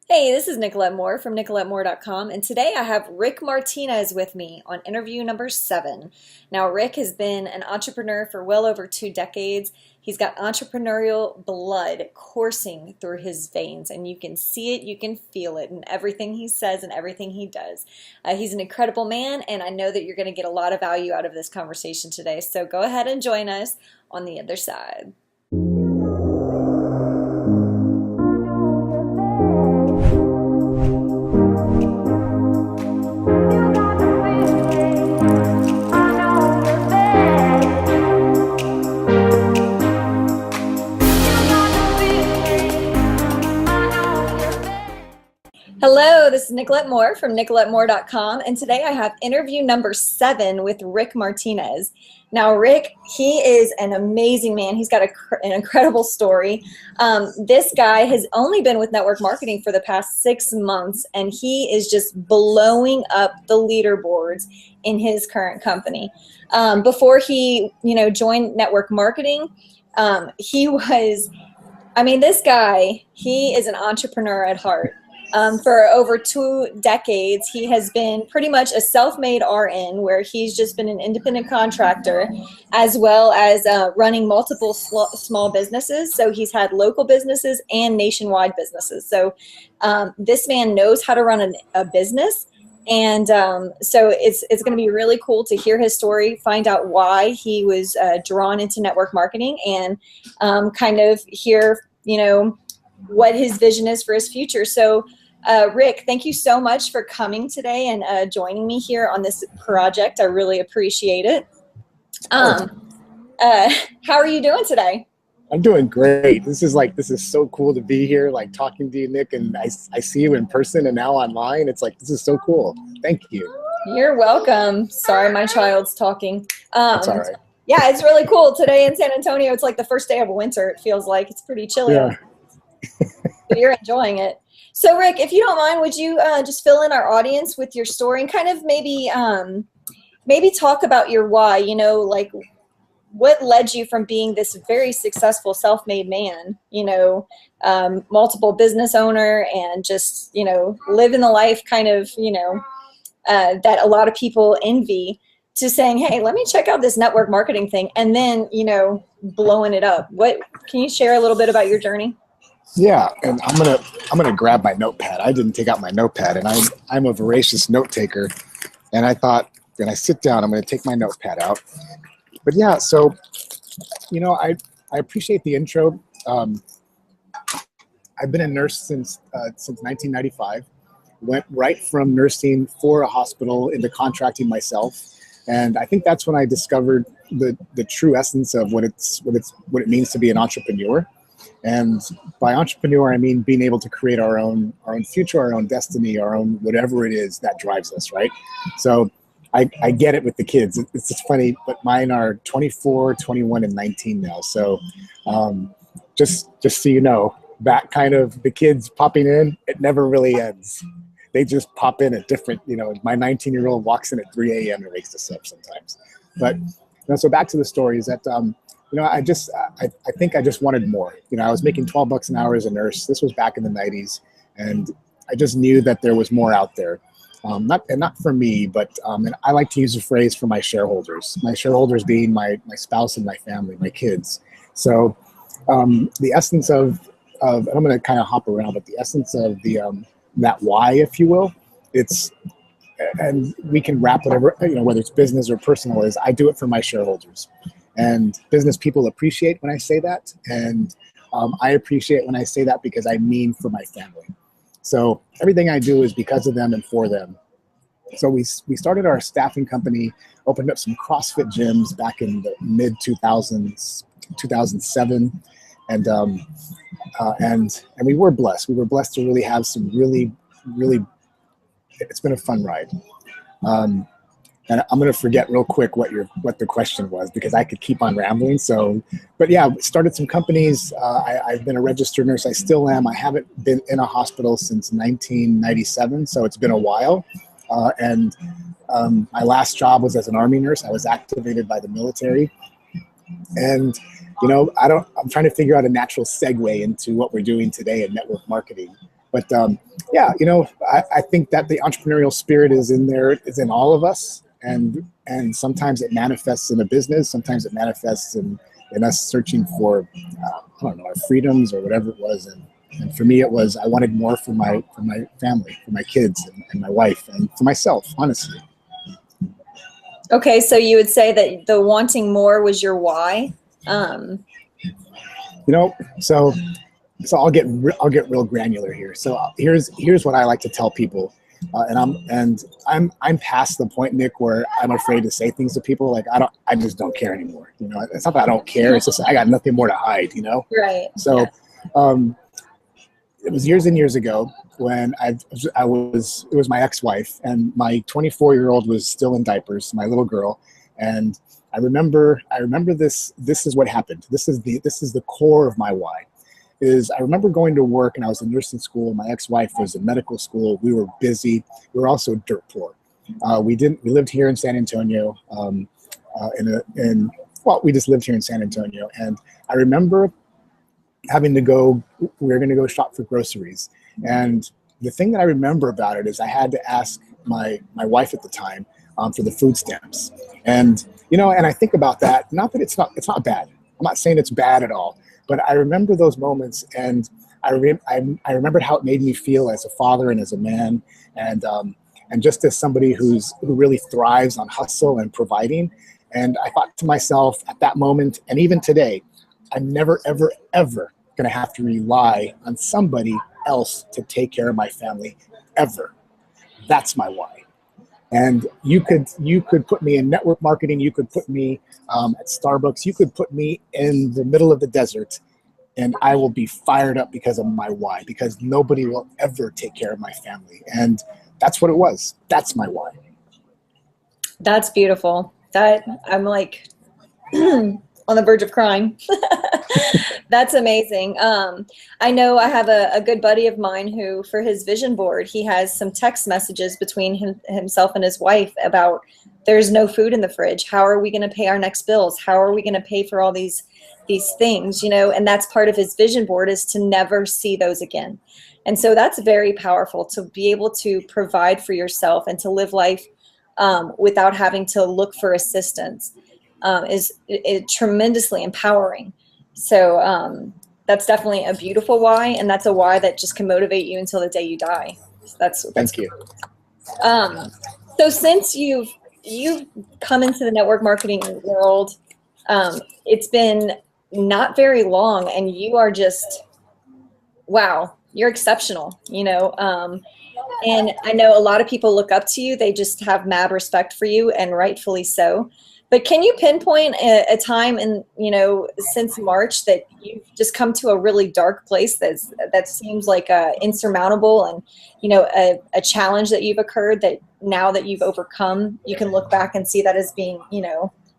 Hey, this is Nicolette Moore from NicoletteMoore.com, and today I have Rick Martinez with me on interview number 7. Now, Rick has been an entrepreneur for well over 2 decades. He's got entrepreneurial blood coursing through his veins, and you can see it, you can feel it in everything he says and everything he does. He's an incredible man, and I know that you're going to get a lot of value out of this conversation today. So go ahead and join us on the other side. Hello, this is Nicolette Moore from NicoletteMoore.com, and today I have interview number 7 with Rick Martinez. Now, Rick, he is an amazing man. He's got an incredible story. This guy has only been with network marketing for the past 6 months, and he is just blowing up the leaderboards in his current company. Before he, joined network marketing, this guy, he is an entrepreneur at heart. For over 2 decades, he has been pretty much a self-made RN where he's just been an independent contractor as well as running multiple small businesses. So he's had local businesses and nationwide businesses. So this man knows how to run a business. And so it's going to be really cool to hear his story, find out why he was drawn into network marketing, and kind of hear, what his vision is for his future. So Rick, thank you so much for coming today and joining me here on this project. I really appreciate it. How are you doing today? I'm doing great. This is so cool to be here, like talking to you, Nick, and I see you in person and now online. It's like, this is so cool. Thank you. You're welcome. Sorry, my child's talking. That's all right. Yeah, it's really cool. Today in San Antonio, it's like the first day of winter. It feels like it's pretty chilly. Yeah. But you're enjoying it. So Rick, if you don't mind, would you just fill in our audience with your story and kind of maybe talk about your why, like what led you from being this very successful self-made man, multiple business owner and just, living the life kind of, that a lot of people envy, to saying, hey, let me check out this network marketing thing, and then, blowing it up. What can you share a little bit about your journey? Yeah, and I'm gonna grab my notepad. I didn't take out my notepad, and I'm a voracious note taker. And I thought, when I sit down, I'm gonna take my notepad out. But yeah, so I appreciate the intro. I've been a nurse since 1995. Went right from nursing for a hospital into contracting myself, and I think that's when I discovered the true essence of what it means to be an entrepreneur. And by entrepreneur, I mean being able to create our own future, our own destiny, our own whatever it is that drives us, right? So I get it with the kids. It's just funny, but mine are 24, 21, and 19 now. So just so you know, that kind of the kids popping in, it never really ends. They just pop in at different, my 19-year-old walks in at 3 a.m. and wakes us up sometimes. But so back to the story is that I think I just wanted more. I was making $12 an hour as a nurse. This was back in the 90s, and I just knew that there was more out there. Not for me, but and I like to use the phrase for my shareholders. My shareholders being my spouse and my family, my kids. So the essence of and I'm going to kind of hop around, but the essence of that why, if you will, and we can wrap whatever, whether it's business or personal, is I do it for my shareholders. And business people appreciate when I say that. And I appreciate when I say that because I mean for my family. So everything I do is because of them and for them. So we started our staffing company, opened up some CrossFit gyms back in the mid 2000s, 2007. And we were blessed. We were blessed to really have some really, it's been a fun ride. And I'm going to forget real quick what the question was, because I could keep on rambling. So, but yeah, started some companies. I've been a registered nurse. I still am. I haven't been in a hospital since 1997. So it's been a while. And my last job was as an Army nurse. I was activated by the military. And, I'm trying to figure out a natural segue into what we're doing today in network marketing. But yeah, I think that the entrepreneurial spirit is in there, is in all of us. And sometimes it manifests in a business. Sometimes it manifests in us searching for, I don't know, our freedoms or whatever it was. And for me, it was, I wanted more for my family, for my kids and my wife, and for myself, honestly. Okay, so you would say that the wanting more was your why? So I'll get real granular here. So here's what I like to tell people, and I'm past the point, Nick, where I'm afraid to say things to people. Like I just don't care anymore. It's not that I don't care. It's just I got nothing more to hide. Right. So, it was years and years ago when it was my ex-wife, and my 24-year-old was still in diapers, my little girl, and I remember this is what happened. This is the core of my why. I remember going to work, and I was in nursing school. My ex-wife was in medical school. We were busy. We were also dirt poor. We lived here in San Antonio. We just lived here in San Antonio, and I remember having to go. We were going to go shop for groceries, and the thing that I remember about it is I had to ask my wife at the time for the food stamps, and and I think about that. Not that it's not bad. I'm not saying it's bad at all. But I remember those moments, and I remembered how it made me feel as a father and as a man, and just as somebody who really thrives on hustle and providing. And I thought to myself at that moment, and even today, I'm never, ever, ever going to have to rely on somebody else to take care of my family, ever. That's my why. And you could put me in network marketing. You could put me at Starbucks. You could put me in the middle of the desert, and I will be fired up because of my why, because nobody will ever take care of my family. And that's what it was. That's my why. That's beautiful. That I'm like on the verge of crying. That's amazing. I know I have a good buddy of mine who, for his vision board, he has some text messages between himself and his wife about there's no food in the fridge. How are we going to pay our next bills? How are we going to pay for all these things? And that's part of his vision board, is to never see those again. And so that's very powerful, to be able to provide for yourself and to live life without having to look for assistance. Is tremendously empowering. So that's definitely a beautiful why, and that's a why that just can motivate you until the day you die. So that's Thank you. So since you've come into the network marketing world, it's been not very long, and you are just, wow, you're exceptional, and I know a lot of people look up to you. They just have mad respect for you, and rightfully so. But can you pinpoint a time in, since March that you've just come to a really dark place that seems like insurmountable, and, a challenge that you've occurred that now that you've overcome, you can look back and see that as being,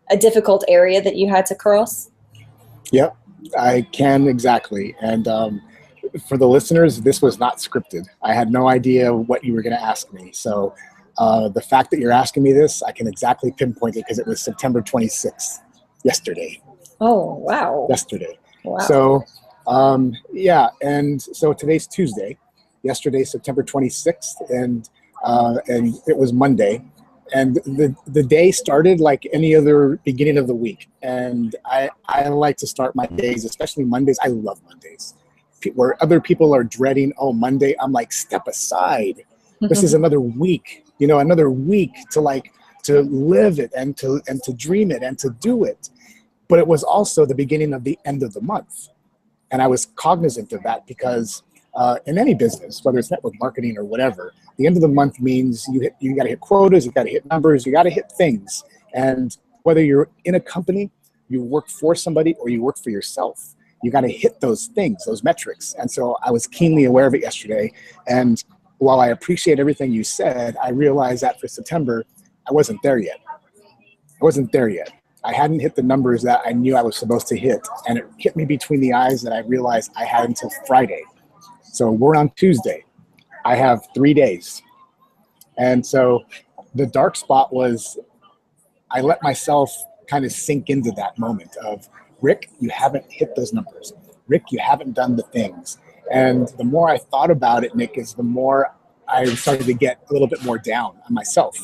a difficult area that you had to cross? Yep, I can, exactly. And for the listeners, this was not scripted. I had no idea what you were going to ask me. So the fact that you're asking me this, I can exactly pinpoint it because it was September 26th, yesterday. Oh, wow. Yesterday. Wow. So, yeah. And so today's Tuesday, yesterday, September 26th, and it was Monday. And the day started like any other beginning of the week. And I like to start my days, especially Mondays. I love Mondays. Where other people are dreading, oh, Monday, I'm like, step aside. This is another week. Another week to live it and to dream it and to do it. But it was also the beginning of the end of the month. And I was cognizant of that because in any business, whether it's network marketing or whatever, the end of the month means you got to hit quotas, you got to hit numbers, you got to hit things. And whether you're in a company, you work for somebody, or you work for yourself, you got to hit those things, those metrics. And so I was keenly aware of it yesterday. And while I appreciate everything you said, I realized that for September, I wasn't there yet. I hadn't hit the numbers that I knew I was supposed to hit. And it hit me between the eyes that I realized I had until Friday. So we're on Tuesday. I have 3 days. And so the dark spot was, I let myself kind of sink into that moment of, Rick, you haven't hit those numbers. Rick, you haven't done the things. And the more I thought about it, Nick, is the more I started to get a little bit more down on myself.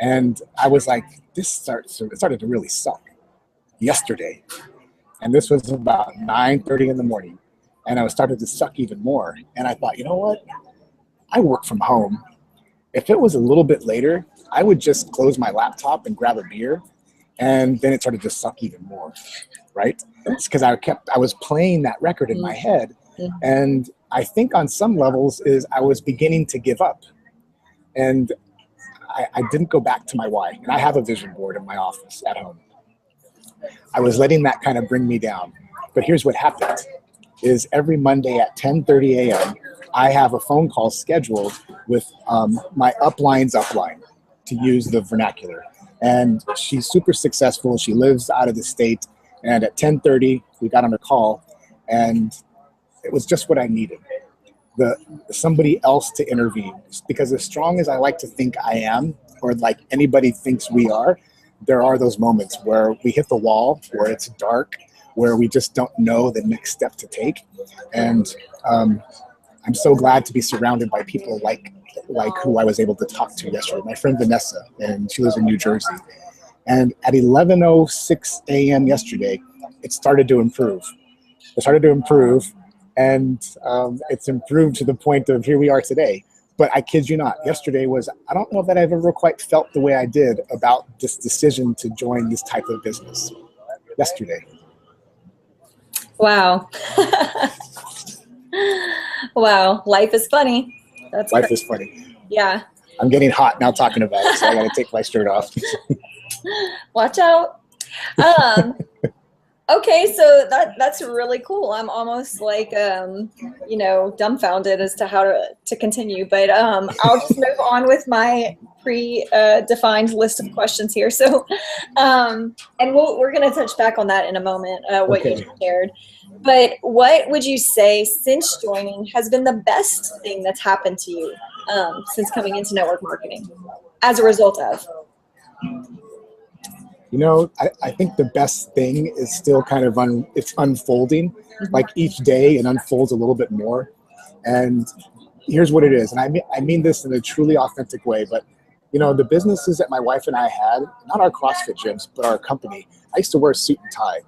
And I was like, it started to really suck yesterday. And this was about 9:30 in the morning. And I was starting to suck even more. And I thought, you know what? I work from home. If it was a little bit later, I would just close my laptop and grab a beer. And then it started to suck even more, right? It's because I was playing that record in my head. And I think on some levels is I was beginning to give up. And I didn't go back to my why. And I have a vision board in my office at home. I was letting that kind of bring me down. But here's what happened is every Monday at 10:30 a.m., I have a phone call scheduled with my upline's upline, to use the vernacular. And she's super successful. She lives out of the state. And at 10:30, we got on a call, and it was just what I needed. Somebody else to intervene. Because as strong as I like to think I am, or like anybody thinks we are, there are those moments where we hit the wall, where it's dark, where we just don't know the next step to take. And I'm so glad to be surrounded by people like who I was able to talk to yesterday. My friend Vanessa, and she lives in New Jersey. And at 11:06 a.m. yesterday, it started to improve. And it's improved to the point of here we are today. But I kid you not, yesterday I don't know that I've ever quite felt the way I did about this decision to join this type of business yesterday. Wow. Wow. Life is funny. Life is funny. Yeah. I'm getting hot now talking about it, so I got to take my shirt off. Watch out. Okay, so that's really cool. I'm almost like, dumbfounded as to how to continue. But I'll just move on with my pre-defined list of questions here. So, and we're going to touch back on that in a moment, what you just shared. But what would you say, since joining, has been the best thing that's happened to you since coming into network marketing as a result of? You know, I think the best thing is still kind of it's unfolding. Like each day it unfolds a little bit more. And here's what it is. And I mean this in a truly authentic way, but you know, the businesses that my wife and I had, not our CrossFit gyms, but our company, I used to wear a suit and tie.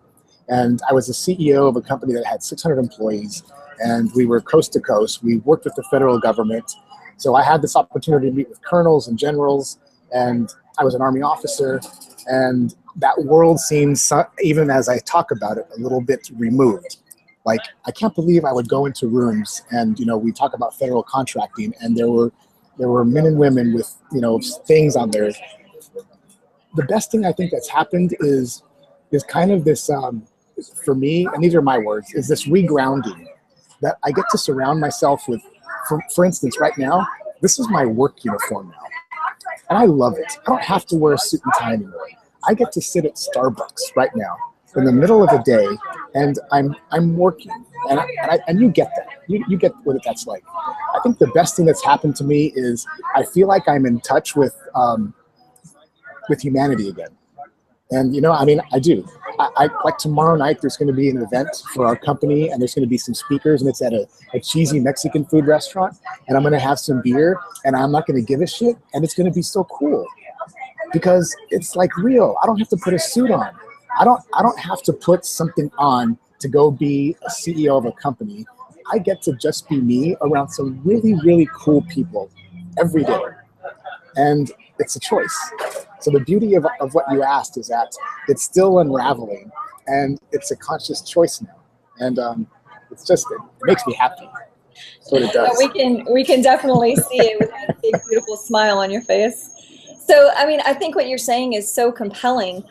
And I was the CEO of a company that had 600 employees, and we were coast to coast. We worked with the federal government. So I had this opportunity to meet with colonels and generals, and I was an Army officer. And that world seems, even as I talk about it, a little bit removed. Like, I can't believe I would go into rooms and, you know, we talk about federal contracting, and there were men and women with, you know, things on there. The best thing I think that's happened is kind of this, for me, and these are my words, is this regrounding that I get to surround myself with. For instance, right now, this is my work uniform now. And I love it. I don't have to wear a suit and tie anymore. I get to sit at Starbucks right now in the middle of the day, and I'm working. And you get that. You get what that's like. I think the best thing that's happened to me is I feel like I'm in touch with humanity again. And, you know, I mean, I do. I like tomorrow night, there's going to be an event for our company, and there's going to be some speakers, and it's at a cheesy Mexican food restaurant, and I'm going to have some beer, and I'm not going to give a shit, and it's going to be so cool because it's like real. I don't have to put a suit on. I don't have to put something on to go be a CEO of a company. I get to just be me around some really, really cool people every day. And it's a choice. So the beauty of what you asked is that it's still unraveling, and it's a conscious choice now. And it's just, it makes me happy. That's what it does. We can definitely see it with that big, beautiful smile on your face. So, I mean, I think what you're saying is so compelling.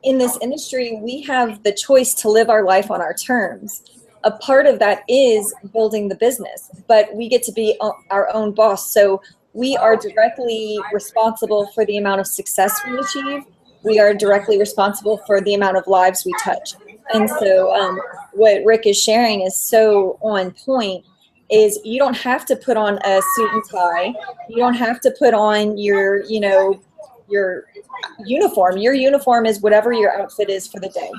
In this industry, we have the choice to live our life on our terms. A part of that is building the business, but we get to be our own boss. So we are directly responsible for the amount of success we achieve. We are directly responsible for the amount of lives we touch. And so what Rick is sharing is so on point, is you don't have to put on a suit and tie. You don't have to put on your uniform. Your uniform is whatever your outfit is for the day.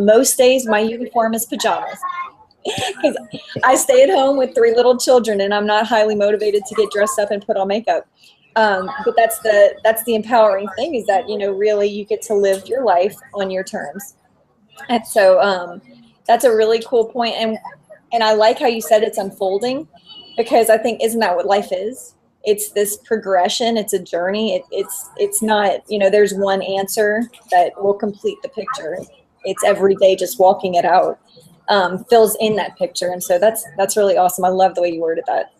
Most days, my uniform is pajamas. because I stay at home with 3 little children and I'm not highly motivated to get dressed up and put on makeup. But that's the empowering thing, is that, really you get to live your life on your terms. And so that's a really cool point. And I like how you said it's unfolding, because I think, isn't that what life is? It's this progression. It's a journey. It's not, there's one answer that will complete the picture. It's every day just walking it out, fills in that picture. And so that's really awesome. I love the way you worded that.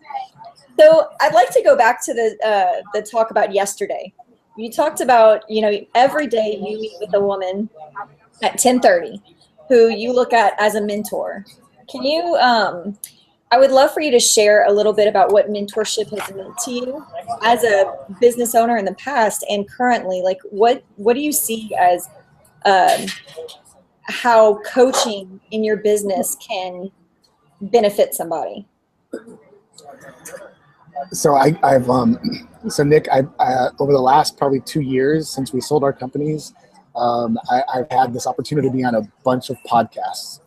So I'd like to go back to the talk about yesterday. You talked about, every day you meet with a woman at 10:30 who you look at as a mentor. Can you, I would love for you to share a little bit about what mentorship has meant to you as a business owner in the past and currently. Like, what do you see as how coaching in your business can benefit somebody? So so Nick, I over the last probably 2 years since we sold our companies, I've had this opportunity to be on a bunch of podcasts,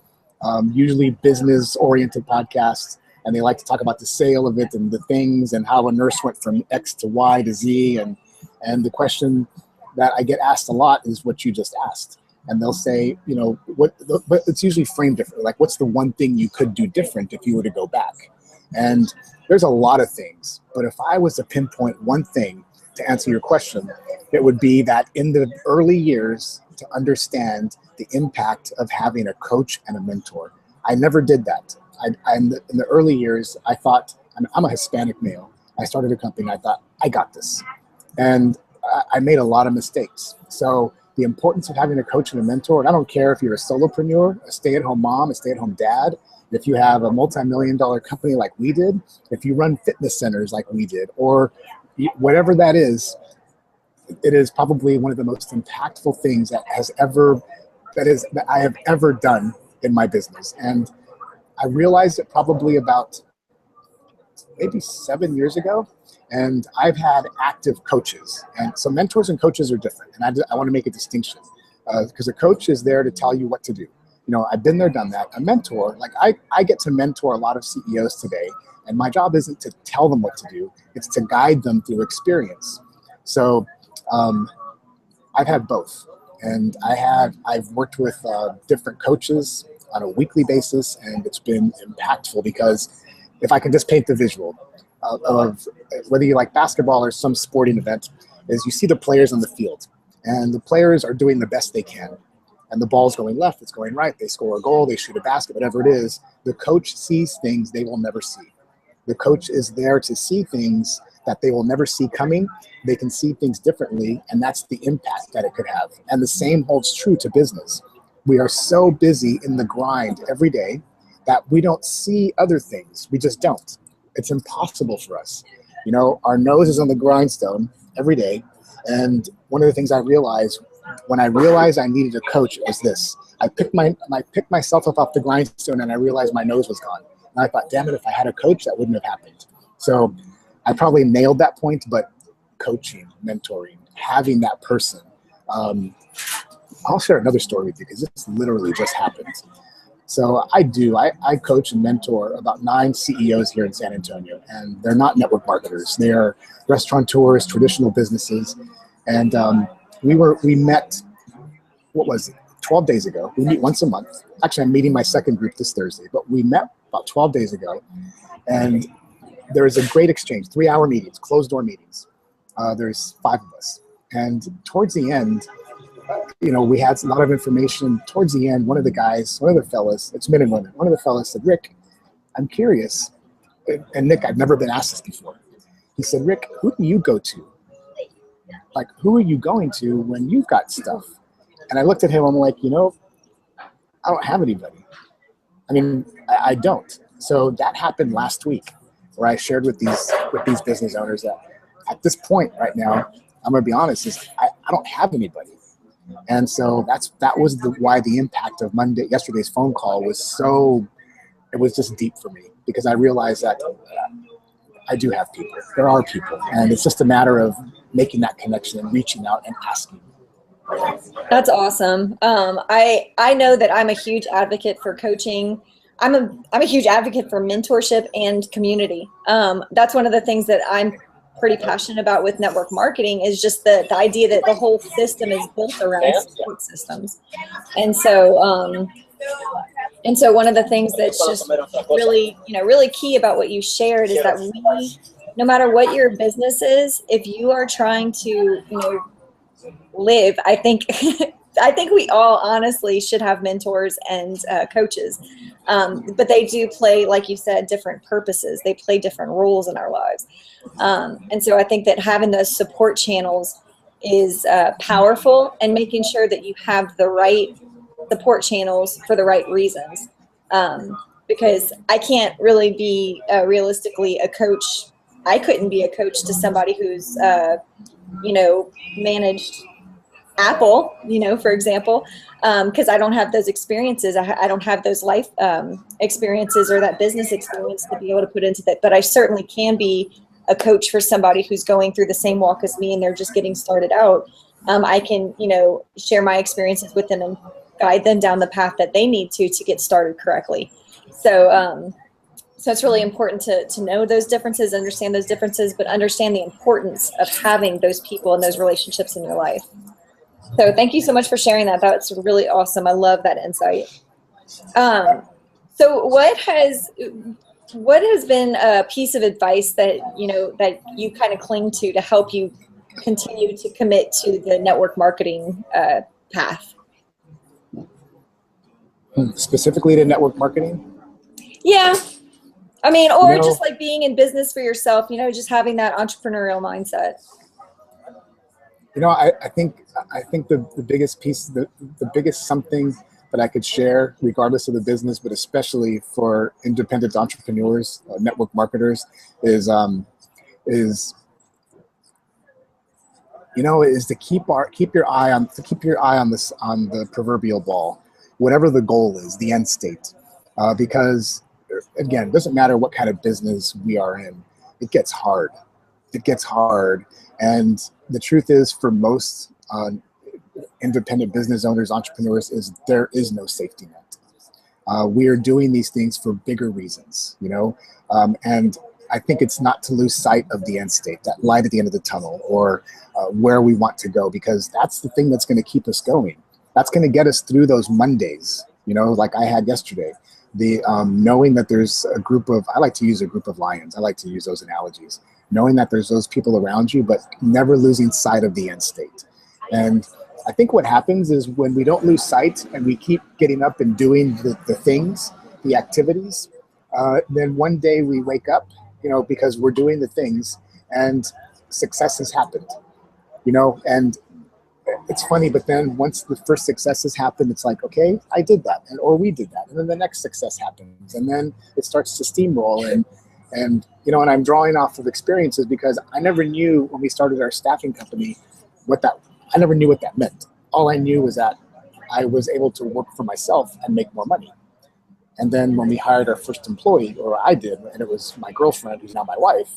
usually business-oriented podcasts, and they like to talk about the sale of it and the things and how a nurse went from X to Y to Z. And the question that I get asked a lot is what you just asked. And they'll say, but it's usually framed differently. Like, what's the one thing you could do different if you were to go back? And there's a lot of things, but if I was to pinpoint one thing to answer your question, it would be that in the early years, to understand the impact of having a coach and a mentor. I never did that. In the early years, I thought, I'm a Hispanic male. I started a company and I thought, I got this. And I made a lot of mistakes. So the importance of having a coach and a mentor, and I don't care if you're a solopreneur, a stay-at-home mom, a stay-at-home dad, if you have a multi-million-dollar company like we did, if you run fitness centers like we did, or whatever that is, it is probably one of the most impactful things that I have ever done in my business. And I realized it probably about maybe 7 years ago. And I've had active coaches. And so mentors and coaches are different. And I want to make a distinction, because a coach is there to tell you what to do. I've been there, done that. A mentor, like I get to mentor a lot of CEOs today, and my job isn't to tell them what to do, it's to guide them through experience. So I've had both, and I've worked with different coaches on a weekly basis, and it's been impactful, because if I can just paint the visual of whether you like basketball or some sporting event, is you see the players on the field, and the players are doing the best they can. And the ball's going left, it's going right, they score a goal, they shoot a basket, whatever it is. The coach sees things they will never see. The coach is there to see things that they will never see coming. They can see things differently, and that's the impact that it could have. And the same holds true to business. We are so busy in the grind every day that we don't see other things. We just don't. It's impossible for us. Our nose is on the grindstone every day. And one of the things I realized when I realized I needed a coach, it was this. I picked myself up off the grindstone, and I realized my nose was gone. And I thought, damn it, if I had a coach, that wouldn't have happened. So I probably nailed that point, but coaching, mentoring, having that person. I'll share another story with you, because this literally just happened. So I coach and mentor about 9 CEOs here in San Antonio, and they're not network marketers. They are restaurateurs, traditional businesses. And we met, 12 days ago. We meet once a month. Actually, I'm meeting my second group this Thursday, but we met about 12 days ago, and there is a great exchange, 3-hour meetings, closed-door meetings. There's 5 of us. And towards the end, we had a lot of information. Towards the end, one of the fellas, it's men and women, one of the fellas said, Rick, I'm curious. And Nick, I've never been asked this before. He said, Rick, who do you go to? Like, who are you going to when you've got stuff? And I looked at him, I'm like, I don't have anybody. I mean, I don't. So that happened last week, where I shared with these business owners that at this point right now, I'm going to be honest, is I don't have anybody. And so that was why the impact of yesterday's phone call was it was just deep for me, because I realized that I do have people. There are people. And it's just a matter of making that connection and reaching out and asking. That's awesome. I know that I'm a huge advocate for coaching I'm a huge advocate for mentorship and community. That's one of the things that I'm pretty passionate about with network marketing, is just the idea that the whole system is built around support systems. And so, one of the things that's just really, really key about what you shared is that no matter what your business is, if you are trying to, live, I think, I think we all honestly should have mentors and coaches, but they do play, like you said, different purposes. They play different roles in our lives. And so I think that having those support channels is powerful, and making sure that you have the right support channels for the right reasons. Because I can't really be realistically a coach. I couldn't be a coach to somebody who's, managed Apple, for example, because I don't have those experiences. I don't have those life experiences or that business experience to be able to put into that. But I certainly can be a coach for somebody who's going through the same walk as me and they're just getting started out. I can, share my experiences with them and guide them down the path that they need to get started correctly. So, so it's really important to know those differences, understand those differences, but understand the importance of having those people and those relationships in your life. So thank you so much for sharing that. That's really awesome. I love that insight. So what has been a piece of advice that, that you kind of cling to help you continue to commit to the network marketing path? Specifically to network marketing? Yeah. I mean, or just like being in business for yourself, just having that entrepreneurial mindset. I think the biggest piece, the biggest something that I could share, regardless of the business, but especially for independent entrepreneurs, network marketers, is to keep your eye on the proverbial ball, whatever the goal is, the end state, because again, it doesn't matter what kind of business we are in, it gets hard. And the truth is, for most independent business owners, entrepreneurs, is there is no safety net. We are doing these things for bigger reasons, and I think it's not to lose sight of the end state, that light at the end of the tunnel, or where we want to go, because that's the thing that's going to keep us going. That's going to get us through those Mondays, like I had yesterday. The knowing that there's a group of, I like to use a group of lions. I like to use those analogies. Knowing that there's those people around you, but never losing sight of the end state. And I think what happens is when we don't lose sight and we keep getting up and doing the things, the activities, then one day we wake up, because we're doing the things and success has happened, and it's funny, but then once the first successes happen, it's like, okay, I did that, or we did that. And then the next success happens, and then it starts to steamroll. And I'm drawing off of experiences, because I never knew when we started our staffing company I never knew what that meant. All I knew was that I was able to work for myself and make more money. And then when we hired our first employee, or I did, and it was my girlfriend, who's now my wife,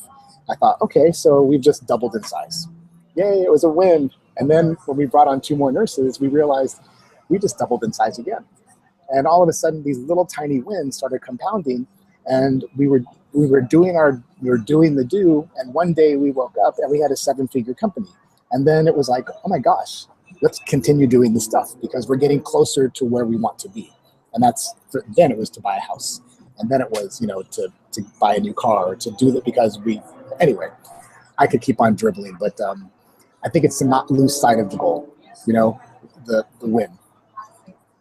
I thought, okay, so we've just doubled in size. Yay, it was a win. And then when we brought on 2 more nurses, we realized we just doubled in size again. And all of a sudden, these little tiny wins started compounding, and we were doing the do, and one day we woke up and we had a 7-figure company. And then it was like, oh my gosh, let's continue doing this stuff, because we're getting closer to where we want to be. And then it was to buy a house. And then it was, to buy a new car, or to do that, because anyway, I could keep on dribbling, but I think it's to not lose sight of the goal, the win.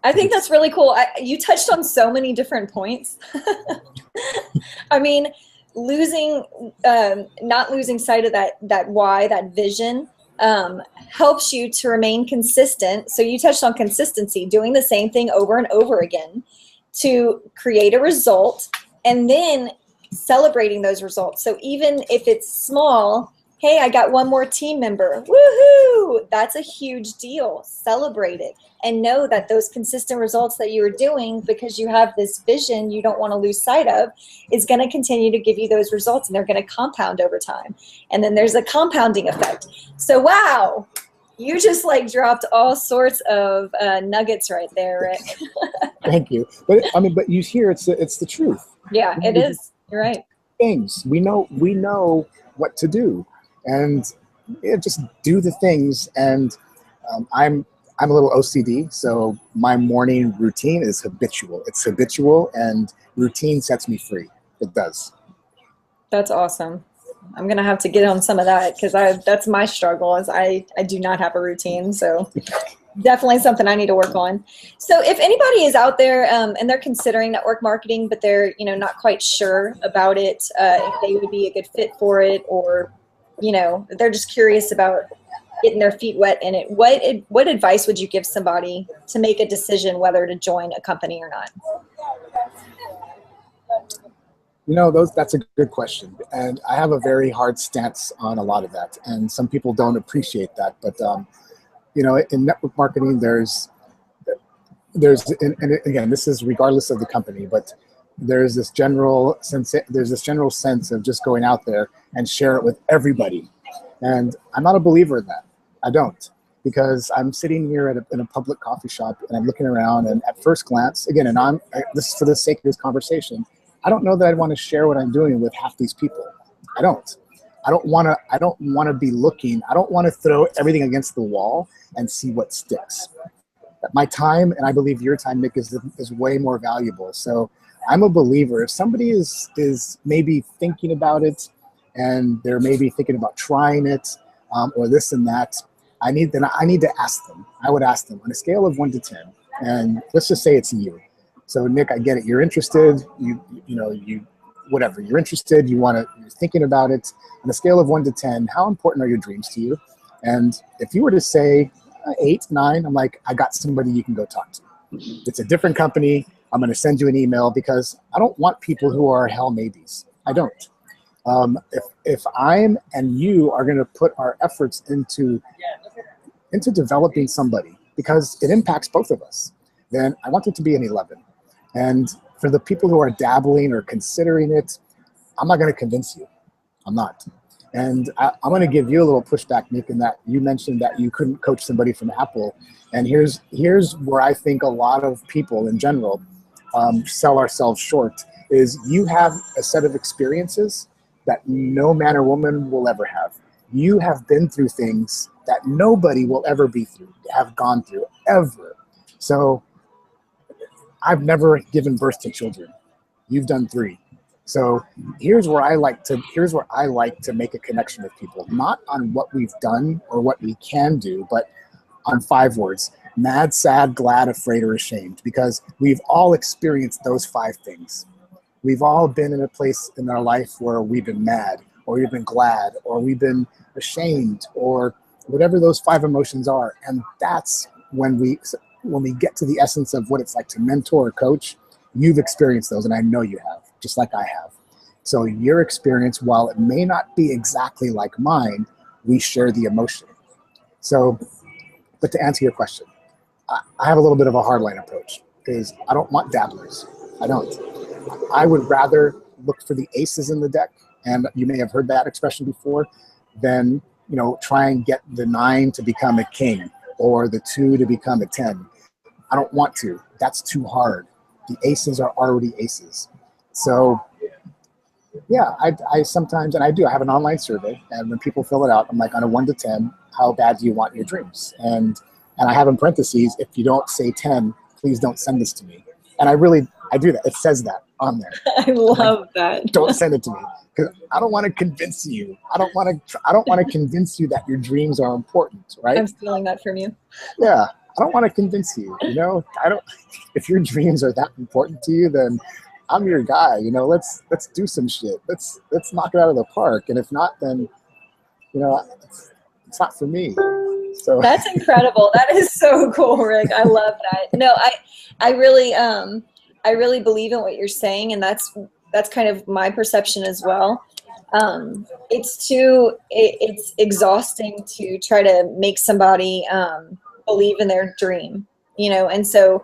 I think that's really cool. You touched on so many different points. I mean, not losing sight of that why, that vision, helps you to remain consistent. So you touched on consistency, doing the same thing over and over again to create a result, and then celebrating those results. So even if it's small, hey, I got 1 more team member. Woohoo! That's a huge deal. Celebrate it. And know that those consistent results that you are doing, because you have this vision you don't want to lose sight of, is going to continue to give you those results, and they're going to compound over time. And then there's a compounding effect. So, wow, You just like dropped all sorts of nuggets right there, Rick. Thank you. But I mean, but you hear it's the truth. Yeah, it is. You're right. Things we know what to do, and just do the things. And I'm a little OCD, so my morning routine is habitual. It's habitual, and routine sets me free. It does. That's awesome. I'm gonna have to get on some of that because that's my struggle is I do not have a routine. So definitely something I need to work on. So if anybody is out there and they're considering network marketing, but they're not quite sure about it, if they would be a good fit for it, or they're just curious about getting their feet wet in it, what advice would you give somebody to make a decision whether to join a company or not? That's a good question. And I have a very hard stance on a lot of that. And some people don't appreciate that. But, in network marketing, there's, and again, this is regardless of the company, but there's this general sense of just going out there and share it with everybody. And I'm not a believer in that. I don't, because I'm sitting here in a public coffee shop and I'm looking around, and at first glance, again, and this is for the sake of this conversation, I don't know that I'd want to share what I'm doing with half these people. I don't want to be looking. I don't want to throw everything against the wall and see what sticks. My time, and I believe your time, Nick, is way more valuable. So I'm a believer. If somebody is maybe thinking about it, and they're maybe thinking about trying it, or this and that, I need to ask them. I would ask them on a scale of 1 to 10, and let's just say it's you. So Nick, I get it. You're interested. You're interested. You're thinking about it. On a scale of 1 to 10, how important are your dreams to you? And if you were to say 8, 9, I'm like, I got somebody you can go talk to. It's a different company. I'm going to send you an email because I don't want people who are hell maybes. I don't. If I'm and you are going to put our efforts into developing somebody, because it impacts both of us, then I want it to be an 11. And for the people who are dabbling or considering it, I'm not going to convince you. I'm not. And I'm going to give you a little pushback, Nick, in that you mentioned that you couldn't coach somebody from Apple. And here's where I think a lot of people in general sell ourselves short, is you have a set of experiences that no man or woman will ever have. You have been through things that nobody will ever have gone through, ever. So I've never given birth to children. You've done 3. So here's where I like to make a connection with people, not on what we've done or what we can do, but on 5 words: mad, sad, glad, afraid, or ashamed, because we've all experienced those 5 things. We've all been in a place in our life where we've been mad, or we've been glad, or we've been ashamed, or whatever those 5 emotions are. And that's when we get to the essence of what it's like to mentor or coach. You've experienced those, and I know you have, just like I have. So your experience, while it may not be exactly like mine, we share the emotion. So, but to answer your question, I have a little bit of a hardline approach, because I don't want dabblers. I don't. I would rather look for the aces in the deck, and you may have heard that expression before, than try and get the 9 to become a king or the 2 to become a 10. I don't want to. That's too hard. The aces are already aces. So yeah, I sometimes, and I do, I have an online survey, and when people fill it out, I'm like, on a 1 to 10, how bad do you want your dreams? And I have in parentheses, if you don't say 10, please don't send this to me. And I do that. It says that on there. I love that. Don't send it to me, because I don't want to convince you. I don't want to convince you that your dreams are important, right? I'm stealing that from you. Yeah. I don't want to convince you, if your dreams are that important to you, then I'm your guy. Let's do some shit. Let's knock it out of the park. And if not, then, it's not for me. So that's incredible. That is so cool, Rick. I love that. No, I really believe in what you're saying. And that's kind of my perception as well. It's exhausting to try to make somebody, believe in their dream, and so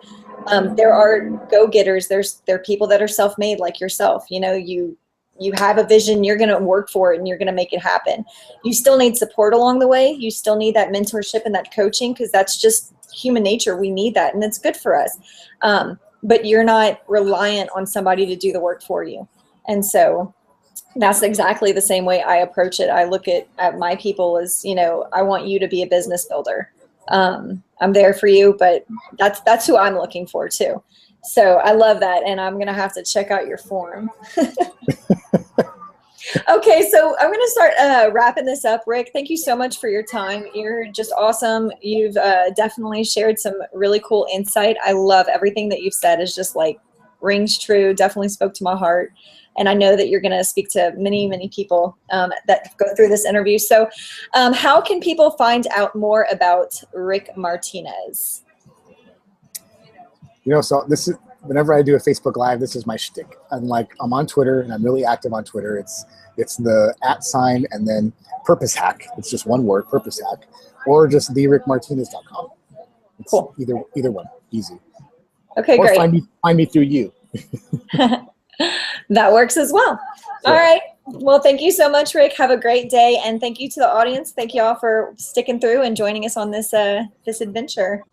there are go-getters. There are people that are self-made like yourself. You you have a vision, you're going to work for it and you're going to make it happen. You still need support along the way. You still need that mentorship and that coaching, because that's just human nature. We need that, and it's good for us. But you're not reliant on somebody to do the work for you. And so that's exactly the same way I approach it. I look at my people as, you know, I want you to be a business builder. I'm there for you, but that's who I'm looking for too. So I love that. And I'm going to have to check out your form. Okay. So I'm going to start wrapping this up. Rick, thank you so much for your time. You're just awesome. You've definitely shared some really cool insight. I love everything that you've said. Is just like rings true. Definitely spoke to my heart. And I know that you're going to speak to many, many people that go through this interview. So how can people find out more about Rick Martinez? You know, so this is, whenever I do a Facebook Live, this is my shtick. I'm on Twitter, and I'm really active on Twitter. It's the @ and then purpose hack. It's just one word, purpose hack, or just therickmartinez.com. It's cool. Either one, easy. Okay, or great. Find me through you. That works as well. All right. Well, thank you so much, Rick. Have a great day. And thank you to the audience. Thank you all for sticking through and joining us on this this adventure.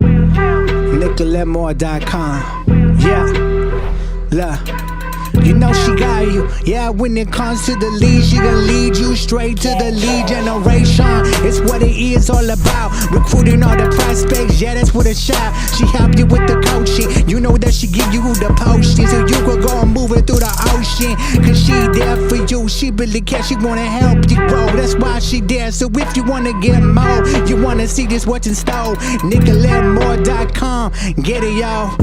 NicoletteMoore.com. Yeah. Look. You know she got you. Yeah, when it comes to the lead, she gon' lead you straight to the lead generation. It's what it is all about. Recruiting all the prospects, yeah, that's what it's shot. She help you with the coaching. You know that she give you the potion, so you could go and move it through the ocean. Cause she there for you. She really cares. She wanna help you grow. That's why she there. So if you wanna get more, you wanna see this what's in store, NicoletteMoore.com. Get it, y'all.